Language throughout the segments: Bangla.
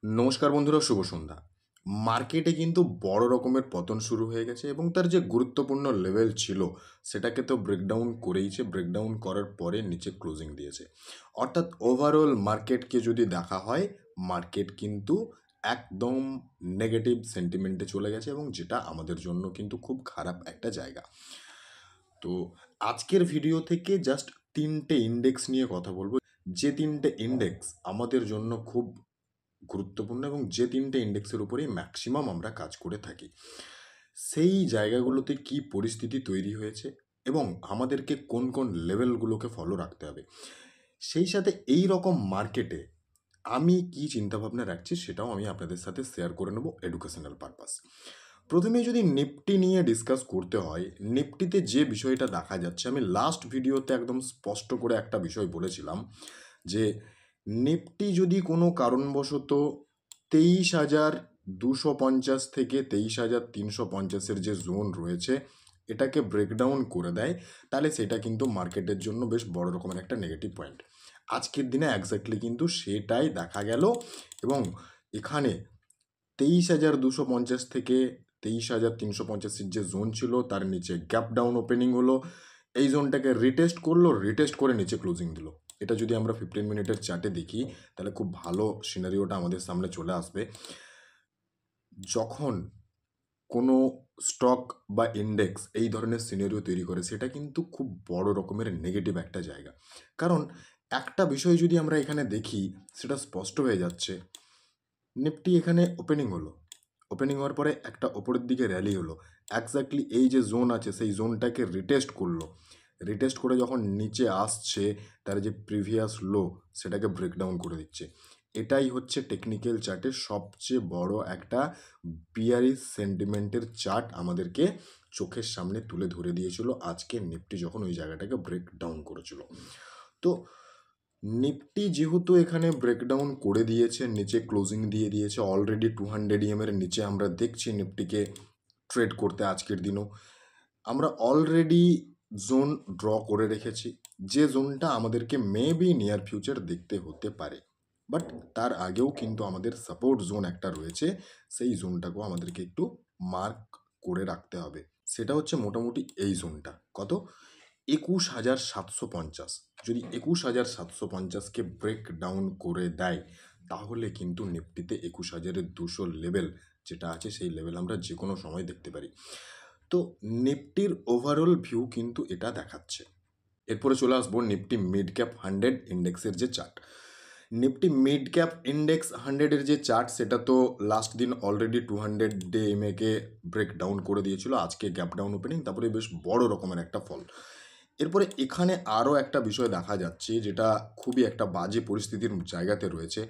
নমস্কার বন্ধুরা, শুভ সন্ধ্যা। মার্কেটে কিন্তু বড় রকমের পতন শুরু হয়ে গেছে এবং তার যে গুরুত্বপূর্ণ লেভেল ছিল সেটাকে তো ব্রেকডাউন করেইছে। ব্রেকডাউন করার পরে নিচে ক্লোজিং দিয়েছে। অর্থাৎ ওভারঅল মার্কেটকে যদি দেখা হয়, মার্কেট কিন্তু একদম নেগেটিভ সেন্টিমেন্টে চলে গেছে এবং যেটা আমাদের জন্য কিন্তু খুব খারাপ একটা জায়গা। তো আজকের ভিডিও থেকে জাস্ট ৩টে ইন্ডেক্স নিয়ে কথা বলবো। যে ৩টে ইন্ডেক্স আমাদের জন্য খুব গুরুত্বপূর্ণ এবং যে ৩টে ইন্ডেক্সের উপরেই ম্যাক্সিমাম আমরা কাজ করে থাকি। সেই জায়গাগুলোতে কি পরিস্থিতি তৈরি হয়েছে এবং আমাদেরকে কোন কোন লেভেলগুলোকে ফলো রাখতে হবে। সেই সাথে এই রকম মার্কেটে আমি কি চিন্তাভাবনা রাখছি সেটাও আমি আপনাদের সাথে শেয়ার করে নেব এডুকেশনাল পারপাস। প্রথমে যদি নিফটি নিয়ে ডিসকাস করতে হয়, নিফটিতে যে বিষয়টা দেখা যাচ্ছে, আমি লাস্ট ভিডিওতে একদম স্পষ্ট করে একটা বিষয় বলেছিলাম যে নিফটি যদি কোনো কারণবশত 23,250 থেকে 23,350-এর যে জোন রয়েছে এটাকে ব্রেকডাউন করে দেয়, তাহলে সেটা কিন্তু মার্কেটের জন্য বেশ বড় রকমের একটা নেগেটিভ পয়েন্ট। আজকের দিনে এক্স্যাক্টলি কিন্তু সেটাই দেখা গেল এবং এখানে 23,250 থেকে 23,350-এর যে জোন ছিল তার নিচে গ্যাপ ডাউন ওপেনিং হলো। এই জোনটাকে রিটেস্ট করলো, রিটেস্ট করে নিচে ক্লোজিং দিল। এটা যদি আমরা 15 মিনিটের চার্টে দেখি তাহলে খুব ভালো সিনারিওটা আমাদের সামনে চলে আসবে। যখন কোনো স্টক বা ইন্ডেক্স এই ধরনের সিনারিও তৈরি করে সেটা কিন্তু খুব বড় রকমের নেগেটিভ একটা জায়গা। কারণ একটা বিষয় যদি আমরা এখানে দেখি সেটা স্পষ্ট হয়ে যাচ্ছে। নিফটি এখানে ওপেনিং হলো, ওপেনিং হওয়ার পরে একটা ওপরের দিকে র্যালি হলো। এক্স্যাক্টলি এই যে জোন আছে সেই জোনটাকে রিটেস্ট করলো, রিটেস্ট করে যখন নিচে আসছে তার যে প্রিভিয়াস লো সেটাকে ব্রেকডাউন করে দিচ্ছে। এটাই হচ্ছে টেকনিক্যাল চার্টের সবচেয়ে বড় একটা বিয়ারিশ সেন্টিমেন্টের চার্ট আমাদেরকে চোখের সামনে তুলে ধরে দিয়েছিল আজকে নিফটি যখন ওই জায়গাটাকে ব্রেকডাউন করেছিল। তো নিফটি যেহেতু এখানে ব্রেকডাউন করে দিয়েছে, নিচে ক্লোজিং দিয়ে দিয়েছে, অলরেডি 200 এর নিচে আমরা দেখছি নিফটিকে ট্রেড করতে। আজকের দিনও আমরা অলরেডি জোন ড্র করে রেখেছি, যে জোনটা আমাদেরকে মেবি নিয়ার ফিউচার দেখতে হতে পারে। বাট তার আগেও কিন্তু আমাদের সাপোর্ট জোন একটা রয়েছে, সেই জোনটাকেও আমাদেরকে একটু মার্ক করে রাখতে হবে। সেটা হচ্ছে মোটামুটি এই জোনটা কত, 21,750। যদি 21,750-কে ব্রেক ডাউন করে দেয় তাহলে কিন্তু নিফটিতে 21,200 লেভেল যেটা আছে সেই লেভেল আমরা যে কোনো সময় দেখতে পারি। তো নিফটির ওভারঅল ভিউ কিন্তু এটা দেখাচ্ছে। এরপরে চলে আসবো নিফটি মিড ক্যাপ 100 ইন্ডেক্সের যে chart. Nifty mid cap index 100-এর যে চার্ট সেটা তো লাস্ট দিন অলরেডি 200 ডে এমএকে ব্রেক ডাউন করে দিয়েছিল। আজকে গ্যাপ ডাউন ওপেনিং, তারপরে বেশ বড় রকমের একটা ফল। এরপরে এখানে আরও একটা বিষয় দেখা যাচ্ছে যেটা খুবই একটা বাজে পরিস্থিতির জায়গাতে রয়েছে।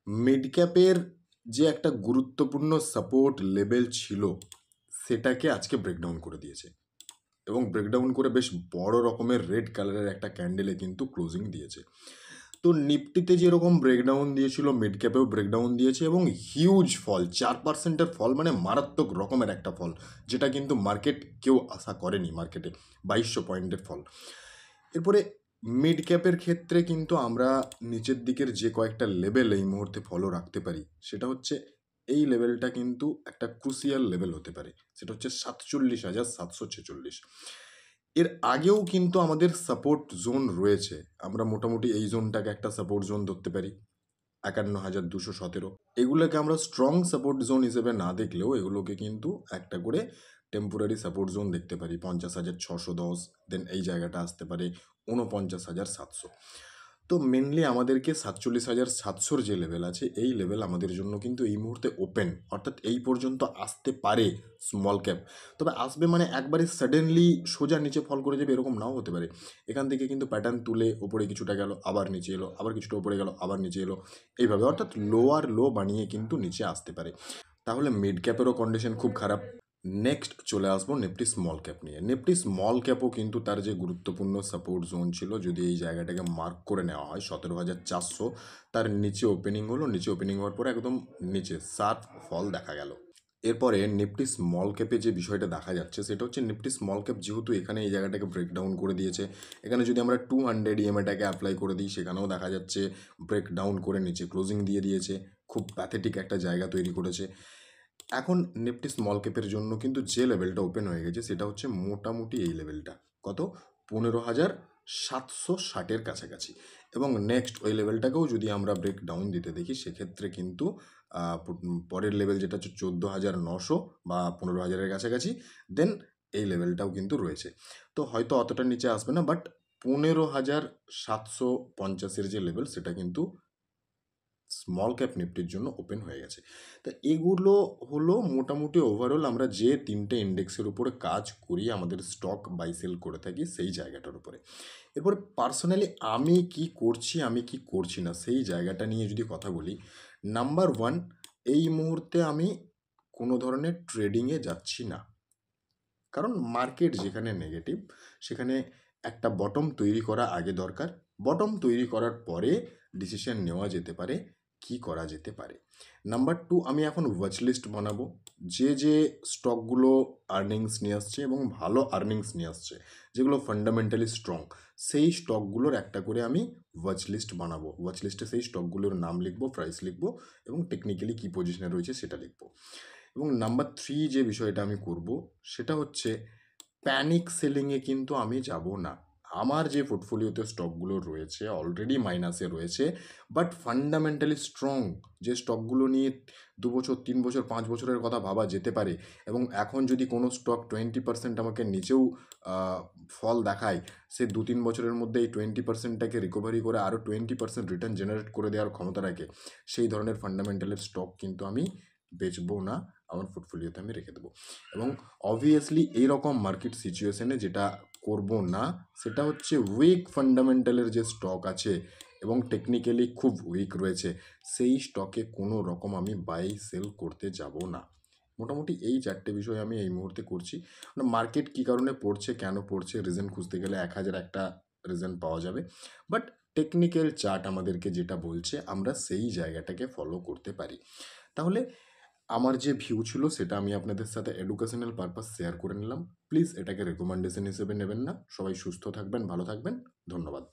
মিড ক্যাপের যে একটা গুরুত্বপূর্ণ সাপোর্ট লেভেল ছিল সেটাকে আজকে ব্রেকডাউন করে দিয়েছে এবং ব্রেকডাউন করে বেশ বড় রকমের রেড কালারের একটা ক্যান্ডেলে কিন্তু ক্লোজিং দিয়েছে। তো নিফটিতে যেরকম ব্রেকডাউন দিয়েছিল মিড ক্যাপেও ব্রেকডাউন দিয়েছে এবং হিউজ ফল, 4%-এর ফল, মানে মারাত্মক রকমের একটা ফল, যেটা কিন্তু মার্কেট কেউ আশা করেনি। মার্কেটে 2200 পয়েন্টের ফল। এরপরে মিড ক্যাপের ক্ষেত্রে কিন্তু আমরা নিচের দিকের যে কয়েকটা লেভেল এই মুহূর্তে ফলো রাখতে পারি সেটা হচ্ছে এই লেভেলটা কিন্তু একটা ক্রুশিয়াল লেভেল হতে পারে, সেটা হচ্ছে 47,746। এর আগেও কিন্তু আমাদের সাপোর্ট জোন রয়েছে, আমরা মোটামুটি এই জোনটাকে একটা সাপোর্ট জোন ধরতে পারি, 51,217। এগুলোকে আমরা স্ট্রং সাপোর্ট জোন হিসেবে না দেখলেও এগুলোকে কিন্তু একটা করে টেম্পোরারি সাপোর্ট জোন দেখতে পারি। 50,610, দেন এই জায়গাটা আসতে পারে 49,700। তো মেনলি আমাদেরকে 47,700-র যে লেভেল আছে এই লেভেল আমাদের জন্য কিন্তু এই মুহূর্তে ওপেন, অর্থাৎ এই পর্যন্ত আসতে পারে স্মল ক্যাপ। তবে আসবে মানে একবারে সাডেনলি সোজা নিচে ফল করে যাবে এরকম নাও হতে পারে। এখান থেকে কিন্তু প্যাটার্ন তুলে ওপরে কিছুটা গেল, আবার নিচে এলো, আবার কিছুটা ওপরে গেল, আবার নিচে এলো, এইভাবে অর্থাৎ লোয়ার লো বানিয়ে কিন্তু নিচে আসতে পারে। তাহলে মিড ক্যাপেরও কন্ডিশন খুব খারাপ। নেক্সট চলে আসবো নিফটি স্মল ক্যাপ নিয়ে। নিফটি স্মল ক্যাপও কিন্তু তার যে গুরুত্বপূর্ণ সাপোর্ট জোন ছিল, যদি এই জায়গাটাকে মার্ক করে নেওয়া হয় 17,400, তার নিচে ওপেনিং হলো, নিচে ওপেনিং হওয়ার পরে একদম নিচে শার্প ফল দেখা গেল। এরপরে নিফটি স্মল ক্যাপে যে বিষয়টা দেখা যাচ্ছে সেটা হচ্ছে নিফটি স্মল ক্যাপ যেহেতু এখানে এই জায়গাটাকে ব্রেকডাউন করে দিয়েছে, এখানে যদি আমরা 200 ইএমএটাকে অ্যাপ্লাই করে দিই সেখানেও দেখা যাচ্ছে ব্রেকডাউন করে নিচে ক্লোজিং দিয়ে দিয়েছে। খুব প্যাথেটিক একটা জায়গা তৈরি করেছে। এখন নিফটি স্মল ক্যাপের জন্য কিন্তু যে লেভেলটা ওপেন হয়ে গেছে সেটা হচ্ছে মোটামুটি এই লেভেলটা, কত, 15,760-এর কাছাকাছি। এবং নেক্সট ওই লেভেলটাকেও যদি আমরা ব্রেক ডাউন দিতে দেখি সেক্ষেত্রে কিন্তু পরের লেভেল যেটা হচ্ছে 14,900 বা 15,000-এর কাছাকাছি, দেন এই লেভেলটাও কিন্তু রয়েছে। তো হয়তো অতটা নিচে আসবে না, বাট 15,750-এর যে লেভেল সেটা কিন্তু স্মল ক্যাপ নিফটির জন্য ওপেন হয়ে গেছে। তো এগুলো হলো মোটামুটি ওভারঅল আমরা যে তিনটে ইন্ডেক্সের উপরে কাজ করি, আমাদের স্টক বাই সেল করে থাকি সেই জায়গাটার উপরে। এরপরে পার্সোনালি আমি কি করছি, আমি কি করছি না, সেই জায়গাটা নিয়ে যদি কথা বলি, নাম্বার ওয়ান, এই মুহূর্তে আমি কোনো ধরনের ট্রেডিংয়ে যাচ্ছি না। কারণ মার্কেট যেখানে নেগেটিভ সেখানে একটা বটম তৈরি করা আগে দরকার। বটম তৈরি করার পরে ডিসিশন নেওয়া যেতে পারে কি করা যেতে পারে। নাম্বার টু, আমি এখন ওয়াচ লিস্ট বানাবো। যে যে স্টকগুলো আর্নিংস নিয়ে আসছে এবং ভালো আর্নিংস নিয়ে আসছে, যেগুলো ফান্ডামেন্টালি স্ট্রং, সেই স্টকগুলোর একটা করে আমি ওয়াচ লিস্ট বানাবো। ওয়াচ লিস্টে সেই স্টকগুলোর নাম লিখবো, প্রাইস লিখবো এবং টেকনিক্যালি কী পজিশনে রয়েছে সেটা লিখবো। এবং নাম্বার থ্রি যে বিষয়টা আমি করব সেটা হচ্ছে প্যানিক সেলিংয়ে কিন্তু আমি যাব না। আমার যে পোর্টফোলিওতে স্টকগুলো রয়েছে অলরেডি মাইনাসে রয়েছে, বাট ফান্ডামেন্টালি স্ট্রং যে স্টকগুলো নিয়ে 2 বছর 3 বছর 5 বছরের কথা ভাবা যেতে পারে, এবং এখন যদি কোনো স্টক 20% আমাকে নিচেও ফল দেখায়, সে 2-3 বছরের মধ্যে এই 20%টাকে রিকভারি করে আরও 20% রিটার্ন জেনারেট করে দেওয়ার ক্ষমতা রাখে, সেই ধরনের ফান্ডামেন্টালের স্টক কিন্তু আমি বেচবো না, আমার পোর্টফোলিওতে আমি রেখে দেবো। এবং অবভিয়াসলি এইরকম মার্কেট সিচুয়েশনে যেটা করব না সেটা হচ্ছে উইক ফান্ডামেন্টালের যে স্টক আছে এবং টেকনিক্যালি খুব উইক রয়েছে, সেই স্টকে কোনো রকম আমি বাই সেল করতে যাব না। মোটামুটি এই চারটে বিষয় আমি এই মুহূর্তে করছি। মার্কেট কী কারণে পড়ছে, কেন পড়ছে, রিজন খুঁজতে গেলে 1000 একটা রিজন পাওয়া যাবে, বাট টেকনিক্যাল চার্ট আমাদেরকে যেটা বলছে আমরা সেই জায়গাটাকে ফলো করতে পারি। তাহলে আমার যে ভিউ ছিল সেটা আমি আপনাদের সাথে এডুকেশনাল পারপাস শেয়ার করে নিলাম। প্লিজ এটাকে রেকমেন্ডেশন হিসেবে নেবেন না। সবাই সুস্থ থাকবেন, ভালো থাকবেন। ধন্যবাদ।